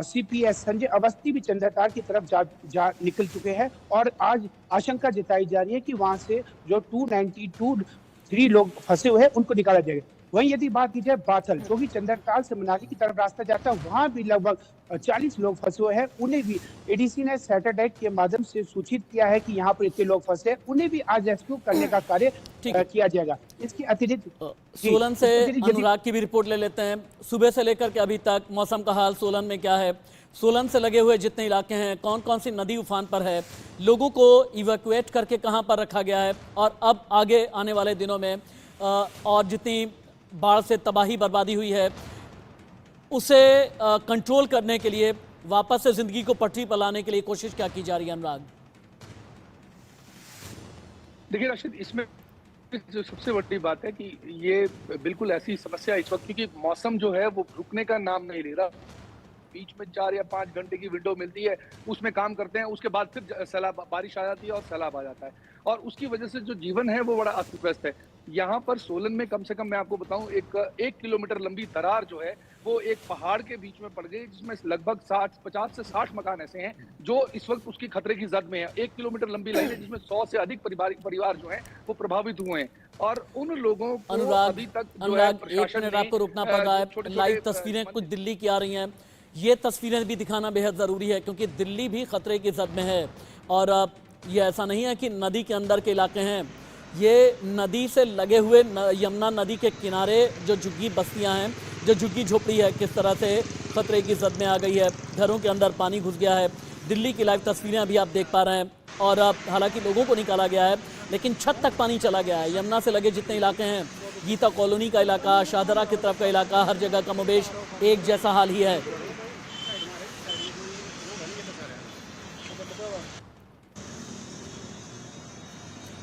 सीपीएस संजय अवस्थी भी चंद्रताल की तरफ जा निकल चुके हैं। और आज आशंका जताई जा रही है कि वहां से जो 293 लोग फंसे हुए हैं उनको निकाला जाएगा। वहीं यदि बात की जाए बाथल, जो कि चंद्रताल से मनाली की तरफ रास्ता जाता है, वहां भी लगभग 40 लोग फंसे हुए हैं। उन्हें भी एडीसी ने सैटेलाइट के माध्यम से सूचित किया है कि यहाँ पर इतने लोग फंसे हैं, उन्हें भी आज रेस्क्यू करने का कार्य किया जाएगा। इसके अतिरिक्त सोलन से अनुराग की भी रिपोर्ट ले लेते हैं। सुबह से लेकर के अभी तक मौसम का हाल सोलन में क्या है? सोलन से लगे हुए जितने इलाके हैं, कौन कौन सी नदी उफान पर है, लोगों को इवैक्यूएट करके कहां पर रखा गया है, और अब आगे आने वाले दिनों में और जितनी बाढ़ से तबाही बर्बादी हुई है उसे कंट्रोल करने के लिए, वापस से जिंदगी को पटरी पर लाने के लिए कोशिश क्या की जा रही है? अनुराग, देखिए रशीद, इसमें जो सबसे बड़ी बात है कि ये बिल्कुल ऐसी समस्या इस वक्त, क्योंकि मौसम जो है वो रुकने का नाम नहीं ले रहा। बीच में 4 या 5 घंटे की विंडो मिलती है, उसमें काम करते हैं, उसके बाद फिर सैलाब, बारिश आ जाती है और सैलाब आ जाता है, और उसकी वजह से जो जीवन है वो बड़ा अस्त व्यस्त है। यहाँ पर सोलन में कम से कम मैं आपको बताऊं, एक किलोमीटर लंबी दरार जो है वो एक पहाड़ के बीच में पड़ गई, जिसमें लगभग 50 से 60 मकान ऐसे हैं जो इस वक्त उसकी खतरे की जद में है। 1 किलोमीटर लंबी लाइन है जिसमें 100 से अधिक परिवार जो हैं वो प्रभावित हुए हैं, और उन लोगों को अभी तक जो है अनुराग, एक मिनट आपको रुकना पड़ रहा है। लाइव तस्वीरें कुछ दिल्ली की आ रही हैं, ये तस्वीरें भी दिखाना बेहद ज़रूरी है क्योंकि दिल्ली भी खतरे की जद में है। और ये ऐसा नहीं है कि नदी के अंदर के इलाके हैं, ये नदी से लगे हुए यमुना नदी के किनारे जो झुग्गी बस्तियां हैं, जो झुग्गी झोपड़ी है, किस तरह से खतरे की जद में आ गई है, घरों के अंदर पानी घुस गया है। दिल्ली की लाइव तस्वीरें अभी आप देख पा रहे हैं, और हालांकि लोगों को निकाला गया है लेकिन छत तक पानी चला गया है। यमुना से लगे जितने इलाके हैं, गीता कॉलोनी का इलाका, शाहदरा की तरफ का इलाका, हर जगह कमोबेश एक जैसा हाल ही है।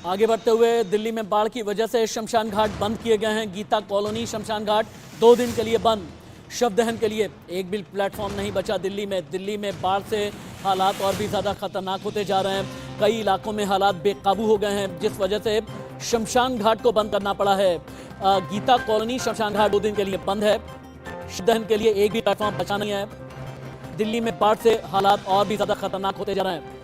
आगे बढ़ते हुए दिल्ली में बाढ़ की वजह से शमशान घाट बंद किए गए हैं। गीता कॉलोनी शमशान घाट 2 दिन के लिए बंद। शव दहन के लिए एक भी प्लेटफॉर्म नहीं बचा दिल्ली में। दिल्ली में बाढ़ से हालात और भी ज़्यादा खतरनाक होते जा रहे हैं। कई इलाकों में हालात बेकाबू हो गए हैं, जिस वजह से शमशान घाट को बंद करना पड़ा है। गीता कॉलोनी शमशान घाट 2 दिन के लिए बंद है। शव दहन के लिए एक भी प्लेटफॉर्म बचा नहीं है। दिल्ली में बाढ़ से हालात और भी ज़्यादा खतरनाक होते जा रहे हैं।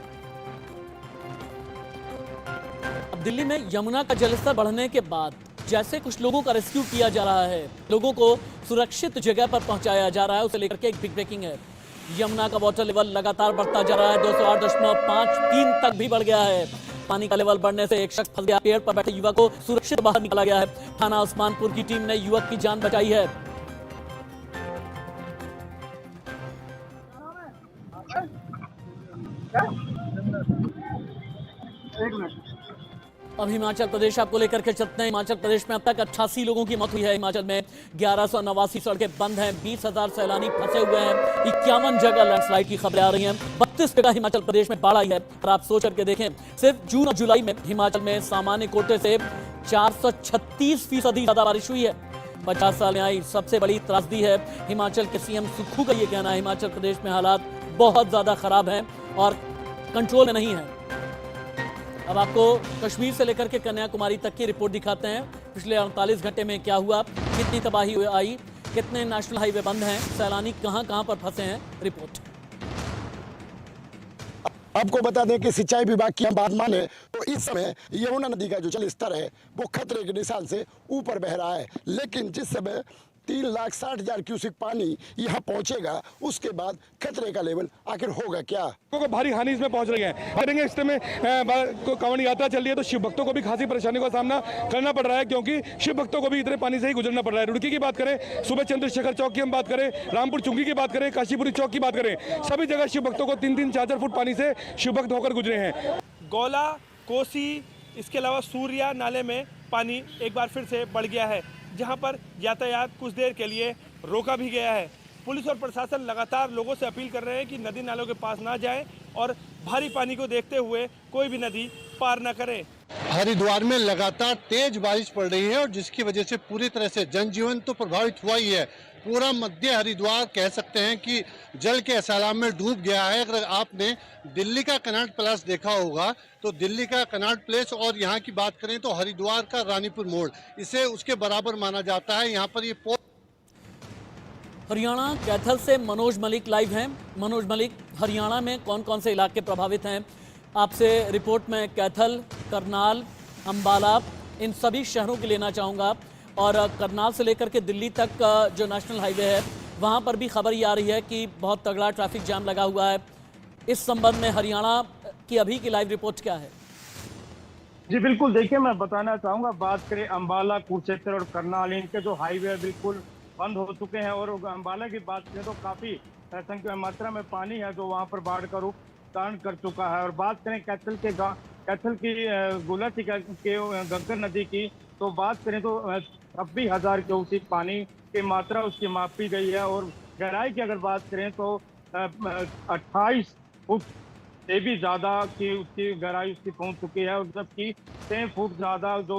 दिल्ली में यमुना का जलस्तर बढ़ने के बाद जैसे कुछ लोगों का रेस्क्यू किया जा रहा है, लोगों को सुरक्षित जगह पर पहुंचाया जा रहा है, उसे लेकर के एक बिग ब्रेकिंग है। यमुना का वाटर लेवल लगातार बढ़ता जा रहा है, 208.53 तक भी बढ़ गया है। पानी का लेवल बढ़ने से एक शख्स फंस गया, पेड़ पर बैठे युवक को सुरक्षित बाहर निकाला गया है। थाना उस्मानपुर की टीम ने युवक की जान बचाई है। अब हिमाचल प्रदेश आपको लेकर के चलते हैं। हिमाचल प्रदेश में अब तक 88 लोगों की मौत हुई है। हिमाचल में 1189 सड़कें बंद हैं, 20,000 सैलानी फंसे हुए हैं, 51 जगह लैंडस्लाइड की खबरें आ रही हैं, 32 जगह हिमाचल प्रदेश में बाढ़ आई है। और आप सोच करके देखें, सिर्फ जून और जुलाई में हिमाचल में सामान्य कोटे से 436% ज्यादा बारिश हुई है। 50 साल में आई सबसे बड़ी त्रासदी है। हिमाचल के सीएम सुक्खू का ये कहना है, हिमाचल प्रदेश में हालात बहुत ज्यादा खराब हैं और कंट्रोल में नहीं है। अब आपको कश्मीर से लेकर के कन्याकुमारी तक की रिपोर्ट दिखाते हैं। पिछले 48 घंटे में क्या हुआ, कितनी तबाही आई, कितने नेशनल हाईवे बंद हैं, सैलानी कहां पर फंसे हैं। रिपोर्ट। आपको बता दें कि सिंचाई विभाग की हम बात माने तो इस समय यमुना नदी का जो जल स्तर है वो खतरे के निशान से ऊपर बह रहा है, लेकिन जिस समय 3,60,000 क्यूसेक पानी यहाँ पहुँचेगा उसके बाद खतरे का लेवल आखिर होगा क्या। को भारी हानि इसमें पहुंच रही है। करेंगे इस समय कांवड़ यात्रा चल रही है तो शिव भक्तों को भी खासी परेशानी का सामना करना पड़ रहा है, क्योंकि शिव भक्तों को भी इतने पानी से ही गुजरना पड़ रहा है। रुड़की की बात करें, सुबह चंद्रशेखर चौक की हम बात करें, रामपुर चुंगी की बात करें, काशीपुरी चौक की बात करें, सभी जगह शिव भक्तों को 3-3, 4-4 फुट पानी से शिव भक्त होकर गुजरे हैं। गौला, कोसी, इसके अलावा सूर्या नाले में पानी एक बार फिर से बढ़ गया है, जहां पर यातायात कुछ देर के लिए रोका भी गया है। पुलिस और प्रशासन लगातार लोगों से अपील कर रहे हैं कि नदी नालों के पास ना जाएं और भारी पानी को देखते हुए कोई भी नदी पार ना करें। हरिद्वार में लगातार तेज बारिश पड़ रही है और जिसकी वजह से पूरी तरह से जनजीवन तो प्रभावित हुआ ही है। पूरा मध्य हरिद्वार कह सकते हैं कि जल के सैलाब में डूब गया है। अगर आपने दिल्ली का कनॉट प्लेस देखा होगा तो दिल्ली का कनॉट प्लेस और यहाँ की बात करें तो हरिद्वार का रानीपुर मोड़, इसे उसके बराबर माना जाता है। यहाँ पर ये हरियाणा कैथल से मनोज मलिक लाइव हैं। मनोज मलिक, हरियाणा में कौन कौन से इलाके प्रभावित हैं? आपसे रिपोर्ट में कैथल, करनाल, अंबाला, इन सभी शहरों की लेना चाहूँगा। और करनाल से लेकर के दिल्ली तक का जो नेशनल हाईवे है वहाँ पर भी खबर ये आ रही है कि बहुत तगड़ा ट्रैफिक जाम लगा हुआ है। इस संबंध में हरियाणा की अभी की लाइव रिपोर्ट क्या है? जी बिल्कुल, देखिए मैं बताना चाहूँगा, बात करें अंबाला, कुरुक्षेत्र और करनाल, इनके जो हाईवे बिल्कुल बंद हो चुके हैं। और अंबाला की बात करें तो काफ़ी संख्या मात्रा में पानी है जो वहाँ पर बाढ़ का रूप धारण कर चुका है। और बात करें कैथल की गुलाथी के गंगा नदी की, तो बात करें तो 26,000 क्यूसेक पानी की मात्रा उसकी मापी गई है। और गहराई की अगर बात करें तो 28 फुट से भी ज्यादा की उसकी गहराई उसकी पहुंच चुकी है, और जबकि 6 फुट ज्यादा जो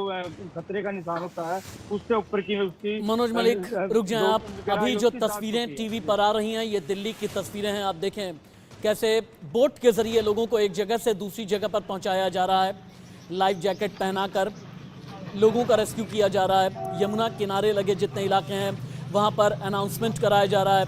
खतरे का निशान होता है उससे ऊपर की उसकी। मनोज मलिक रुक जाएं आप, अभी जो उसकी जा तस्वीरें चुकी है। टीवी पर आ रही हैं ये दिल्ली की तस्वीरें हैं। आप देखें कैसे बोट के जरिए लोगों को एक जगह से दूसरी जगह पर पहुंचाया जा रहा है, लाइफ जैकेट पहनाकर लोगों का रेस्क्यू किया जा रहा है। यमुना किनारे लगे जितने इलाके हैं वहां पर अनाउंसमेंट कराया जा रहा है।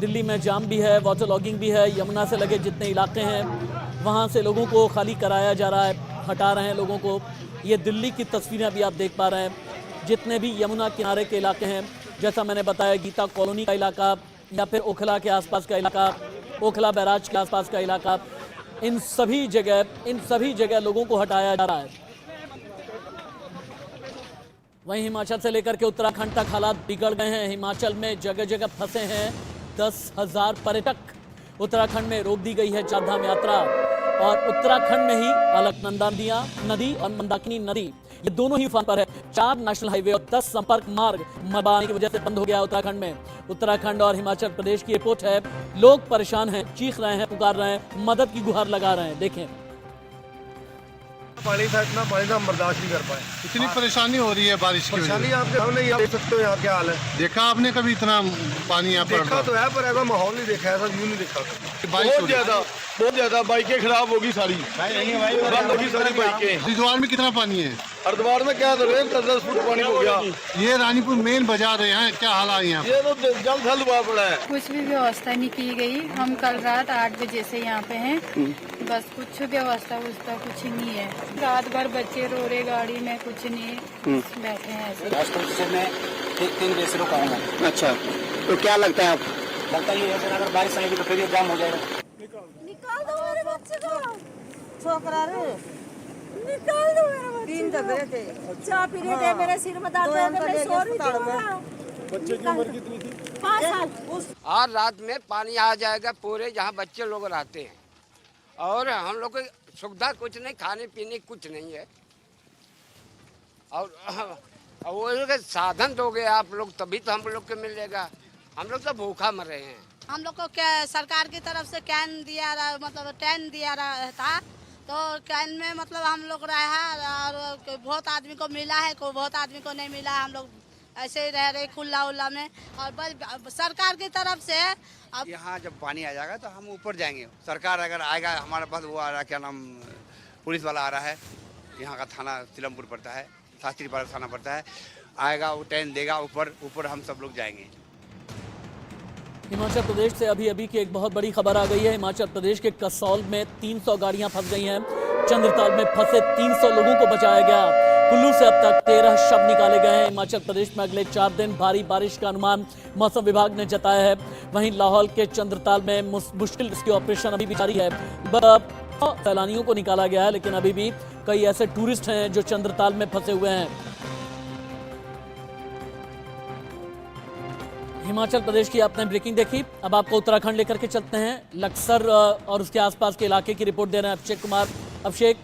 दिल्ली में जाम भी है, वाटर लॉगिंग भी है। यमुना से लगे जितने इलाके हैं वहां से लोगों को खाली कराया जा रहा है, हटा रहे हैं लोगों को। ये दिल्ली की तस्वीरें अभी आप देख पा रहे हैं। जितने भी यमुना किनारे के इलाके हैं, जैसा मैंने बताया, गीता कॉलोनी का इलाका या फिर ओखला के आसपास का इलाका, ओखला बैराज के आसपास का इलाका, इन सभी जगह लोगों को हटाया जा रहा है। वहीं हिमाचल से लेकर के उत्तराखंड तक हालात बिगड़ गए हैं। हिमाचल में जगह जगह फंसे हैं 10,000 पर्यटक। उत्तराखंड में रोक दी गई है चारधाम यात्रा, और उत्तराखंड में ही अलकनंदा नदी और मंदाकिनी नदी, ये दोनों ही उफान पर है। 4 नेशनल हाईवे और 10 संपर्क मार्ग मलबा आने की वजह से बंद हो गया है उत्तराखंड में। उत्तराखंड और हिमाचल प्रदेश की रिपोर्ट है। लोग परेशान हैं, चीख रहे हैं, पुकार रहे हैं, मदद की गुहार लगा रहे हैं। देखें, पानी था, इतना पानी था हम बर्दाश्त नहीं कर पाए। इतनी परेशानी हो रही है बारिश की वजह परेशानी से। आपके सामने यहाँ देख सकते हो, यहाँ क्या हाल है। देखा आपने कभी इतना पानी यहाँ पर? देखा तो है, पर ऐसा माहौल नहीं देखा, ऐसा व्यू नहीं देखा। बारिश बहुत ज्यादा बाइकें खराब होगी सारी, बंद होगी सारी बाइकें। हरिद्वार में कितना पानी है? हरिद्वार में क्या 10 फुट पानी हो गया। ये रानीपुर मेन बाजार है, यहाँ क्या हाल है? यहाँ ये तो जल थल हुआ पड़ा है। कुछ भी व्यवस्था नहीं की गई। हम कल रात 8 बजे से यहाँ पे हैं, बस कुछ व्यवस्था कुछ नहीं है। रात भर बच्चे रो रहे, गाड़ी में कुछ नहीं, बैठे हैं ऐसे। मैं 3 बजे से रुका हूँ। अच्छा, तो क्या लगता है आपको? लगता है अगर बारिश आएगी तो फिर ये जाम हो जाएगा। निकाल दो मेरे बच्चे को, छोकरा रे, निकाल दो मेरे बच्चे। 3 दबे थे, चाय पी रहे थे, मेरे सिर में दर्द है, मैं सो रही थी। बच्चे की उम्र कितनी थी? 5 साल। और रात में पानी आ जाएगा पूरे जहाँ बच्चे लोग रहते हैं, और हम लोग को सुविधा कुछ नहीं, खाने पीने कुछ नहीं है। और वो साधन दोगे आप लोग तभी तो हम लोग को मिलेगा। हम लोग तो भूखा मर रहे हैं। हम लोग को क्या सरकार की तरफ से कैन दिया रहा, मतलब टेन दिया रहा था, तो कैन में मतलब हम लोग रहा, और बहुत आदमी को मिला है, को बहुत आदमी को नहीं मिला। हम लोग ऐसे ही रह रहे खुला उल्ला में, और बस सरकार की तरफ से अब यहाँ जब पानी आ जाएगा तो हम ऊपर जाएंगे। सरकार अगर आएगा, हमारे पास वो आ रहा है, क्या नाम, पुलिस वाला आ रहा है, यहाँ का थाना सिलमपुर पड़ता है, शास्त्री पारा थाना पड़ता है, आएगा वो टेंट देगा, ऊपर हम सब लोग जाएंगे। हिमाचल प्रदेश से अभी की एक बहुत बड़ी खबर आ गई है। हिमाचल प्रदेश के कसौल में 300 गाड़ियां फंस गई हैं। चंद्रताल में फंसे 300 लोगों को बचाया गया। कुल्लू से अब तक 13 शव निकाले गए हैं। हिमाचल प्रदेश में अगले 4 दिन भारी बारिश का अनुमान मौसम विभाग ने जताया है। वहीं लाहौल के चंद्रताल में मुश्किल रेस्क्यू ऑपरेशन अभी भी जारी है। सैलानियों को निकाला गया है, लेकिन अभी भी कई ऐसे टूरिस्ट हैं जो चंद्रताल में फंसे हुए हैं। हिमाचल प्रदेश की आपने ब्रेकिंग देखी, अब आपको उत्तराखंड लेकर के चलते हैं। लक्सर और उसके आसपास के इलाके की रिपोर्ट दे रहे हैं अभिषेक कुमार। अभिषेक,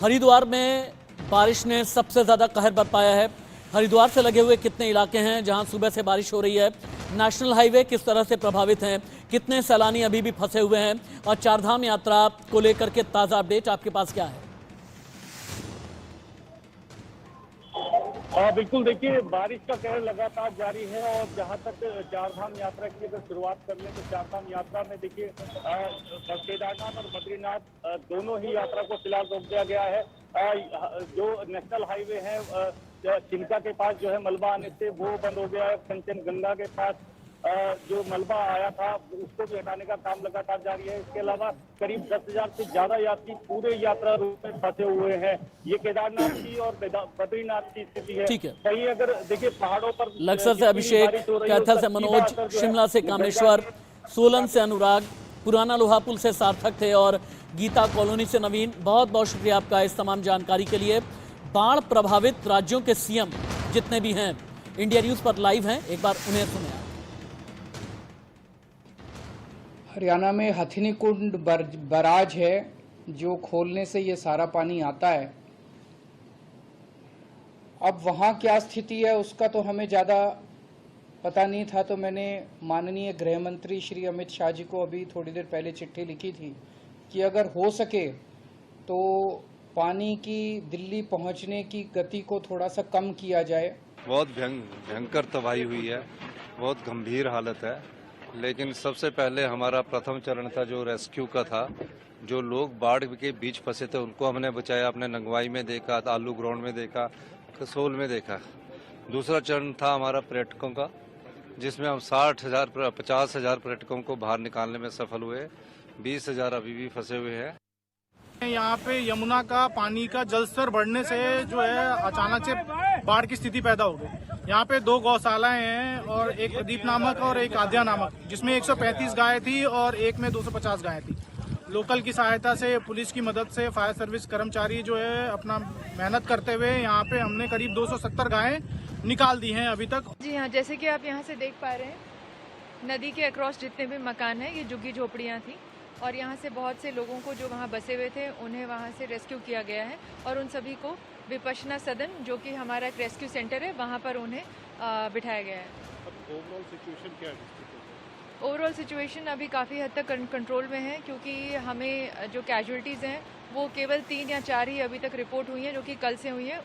हरिद्वार में बारिश ने सबसे ज़्यादा कहर बरपाया है। हरिद्वार से लगे हुए कितने इलाके हैं जहां सुबह से बारिश हो रही है? नेशनल हाईवे किस तरह से प्रभावित हैं? कितने सैलानी अभी भी फंसे हुए हैं? और चारधाम यात्रा को लेकर के ताज़ा अपडेट आपके पास क्या है? बिल्कुल, देखिए बारिश का कहर लगातार जारी है, और जहां तक चारधाम यात्रा की अगर शुरुआत कर लें तो चारधाम यात्रा में देखिए केदारनाथ और बद्रीनाथ दोनों ही यात्रा को फिलहाल रोक दिया गया है। जो नेशनल हाईवे है चिंका के पास जो है मलबा आने से वो बंद हो गया है। कंचनगंगा के पास जो मलबा आया था उसको भी हटाने का काम लगातार जारी है। इसके अलावा करीब 10,000 से ज्यादा यात्री पूरे यात्रा रूट में फंसे हुए हैं। ये केदारनाथ की और बद्रीनाथ की स्थिति है। ठीक है, कहीं अगर देखिए पहाड़ों पर लक्सर से अभिषेक, कैथल से मनोज, शिमला से कामेश्वर, सोलन से अनुराग, पुराना लोहापुल से सार्थक थे, और गीता कॉलोनी से नवीन। बहुत बहुत शुक्रिया आपका इस तमाम जानकारी के लिए। बाढ़ प्रभावित राज्यों के सीएम जितने भी हैं इंडिया न्यूज पर लाइव हैं, एक बार उन्हें सुनिए। हरियाणा में हथिनीकुंड बराज है जो खोलने से ये सारा पानी आता है। अब वहाँ क्या स्थिति है उसका तो हमें ज़्यादा पता नहीं था, तो मैंने माननीय गृह मंत्री श्री अमित शाह जी को अभी थोड़ी देर पहले चिट्ठी लिखी थी कि अगर हो सके तो पानी की दिल्ली पहुंचने की गति को थोड़ा सा कम किया जाए। बहुत भयंकर तबाही हुई है, बहुत गंभीर हालत है, लेकिन सबसे पहले हमारा प्रथम चरण था जो रेस्क्यू का था। जो लोग बाढ़ के बीच फंसे थे उनको हमने बचाया, अपने नंगवाई में देखा, आलू ग्राउंड में देखा, कसोल में देखा। दूसरा चरण था हमारा पर्यटकों का, जिसमें हम 50,000 पर्यटकों को बाहर निकालने में सफल हुए। 20,000 अभी भी फंसे हुए हैं। यहाँ पे यमुना का पानी का जल स्तर बढ़ने से जो है अचानक से बाढ़ की स्थिति पैदा हो गई। यहाँ पे 2 गौशालाएं हैं और एक प्रदीप नामक और एक आद्या नामक, जिसमें 135 गायें थी और एक में 250 गायें थी। लोकल की सहायता से, पुलिस की मदद से, फायर सर्विस कर्मचारी जो है अपना मेहनत करते हुए यहाँ पे हमने करीब 270 गायें निकाल दी हैं अभी तक। जी हाँ, जैसे कि आप यहाँ से देख पा रहे हैं, नदी के अक्रॉस जितने भी मकान हैं ये झुग्गी झोपड़ियाँ थी और यहाँ से बहुत से लोगों को जो वहाँ बसे हुए थे उन्हें वहाँ से रेस्क्यू किया गया है और उन सभी को विपश्यना सदन, जो कि हमारा एक रेस्क्यू सेंटर है, वहाँ पर उन्हें बिठाया गया है। ओवरऑल सिचुएशन क्या है? ओवरऑल सिचुएशन अभी काफ़ी हद तक कंट्रोल में है, क्योंकि हमें जो कैजुअल्टीज़ हैं वो केवल 3 या 4 ही अभी तक रिपोर्ट हुई हैं, जो कि कल से हुई हैं।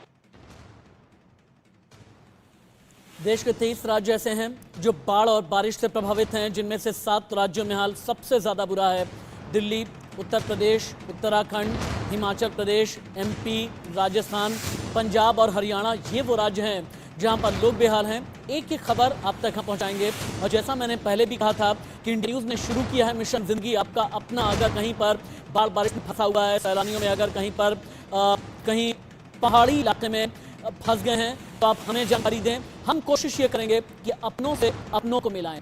देश के 23 राज्य ऐसे हैं जो बाढ़ और बारिश से प्रभावित हैं, जिनमें से 7 राज्यों में हाल सबसे ज़्यादा बुरा है। दिल्ली, उत्तर प्रदेश, उत्तराखंड, हिमाचल प्रदेश, MP, राजस्थान, पंजाब और हरियाणा, ये वो राज्य हैं जहां पर लोग बेहाल हैं। एक एक खबर आप तक हम पहुंचाएंगे। और जैसा मैंने पहले भी कहा था कि इंडिया न्यूज़ ने शुरू किया है मिशन ज़िंदगी आपका अपना। अगर कहीं पर बाढ़ बारिश में फंसा हुआ है, सैलानियों में अगर कहीं पर कहीं पहाड़ी इलाके में फंस गए हैं, तो आप हमें जानकारी दें। हम कोशिश ये करेंगे कि अपनों से अपनों को मिलाएं।